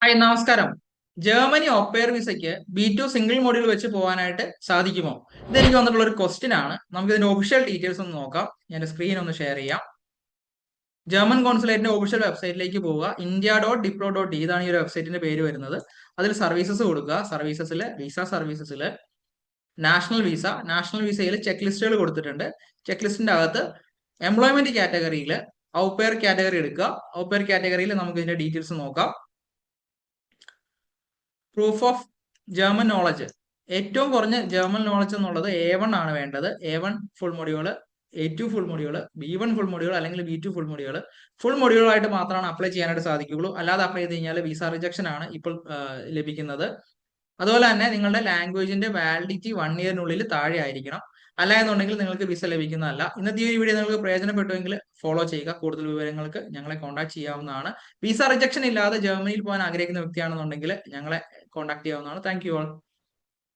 Hi നമസ്കാരം. Germany ഒപ്പേർ വിസയ്ക്ക് B2 single module വെച്ച് പോകാനായിട്ട് സാധിക്കുമോ? ഇതെനിക്ക് വന്നിട്ടുള്ള ഒരു ക്വസ്റ്റ്യൻ ആണ്. നമുക്ക് ഇതിന്റെ ഒഫീഷ്യൽ ഡീറ്റെയിൽസ് ഒന്ന് നോക്കാം. ഞാൻ സ്ക്രീൻ ഒന്ന് ഷെയർ ചെയ്യാം. ജർമ്മൻ കോൺസുലേറ്റിന്റെ ഒഫീഷ്യൽ വെബ്സൈറ്റിലേക്ക് പോവുക. india.diplo.de ഇതാണ് ഈ ഒരു വെബ്സൈറ്റിന്റെ പേര് വരുന്നത്. അതിൽ സർവീസസ് കൊടുക്കുക. സർവീസസിൽ വിസ സർവീസസിൽ നാഷണൽ വിസയിൽ ചെക്ക് ലിസ്റ്റുകൾ കൊടുത്തിട്ടുണ്ട്. ചെക്ക് ലിസ്റ്റിന്റെ അകത്ത് എംപ്ലോയ്മെന്റ് കാറ്റഗറിയിൽ ഔപ്പേർ കാറ്റഗറി എടുക്കുക. ഔപ്പേർ കാറ്റഗറിയിൽ നമുക്ക് ഇതിന്റെ ഡീറ്റെയിൽസ് നോക്കാം. പ്രൂഫ് ഓഫ് ജർമ്മൻ നോളജ്, ഏറ്റവും കുറഞ്ഞ ജർമ്മൻ നോളജ് എന്നുള്ളത് A1 ആണ് വേണ്ടത്. A1 full module, A2 full module, B1 full module അല്ലെങ്കിൽ B2 ഫുൾ മൊഡ്യൂളായിട്ട് മാത്രമാണ് അപ്ലൈ ചെയ്യാനായിട്ട് സാധിക്കുകയുള്ളൂ. അല്ലാതെ അപ്ലൈ ചെയ്ത് കഴിഞ്ഞാൽ വിസ റിജക്ഷൻ ആണ് ഇപ്പോൾ ലഭിക്കുന്നത്. അതുപോലെ തന്നെ നിങ്ങളുടെ ലാംഗ്വേജിന്റെ വാലിഡിറ്റി 1 ഇയറിനുള്ളിൽ താഴെ ആയിരിക്കണം. അല്ല എന്നുണ്ടെങ്കിൽ നിങ്ങൾക്ക് വിസ ലഭിക്കുന്നതല്ല. ഇന്നത്തെ ഈ വീഡിയോ നിങ്ങൾക്ക് പ്രയോജനപ്പെട്ടുവെങ്കിൽ ഫോളോ ചെയ്യുക. കൂടുതൽ വിവരങ്ങൾക്ക് ഞങ്ങളെ കോൺടാക്ട് ചെയ്യാവുന്നതാണ്. വിസ റിജക്ഷൻ ഇല്ലാതെ ജർമ്മനിയിൽ പോകാൻ ആഗ്രഹിക്കുന്ന വ്യക്തിയാണെന്നുണ്ടെങ്കിൽ ഞങ്ങളെ കോൺടാക്ട് ചെയ്യാവുന്നതാണ്. Thank you all.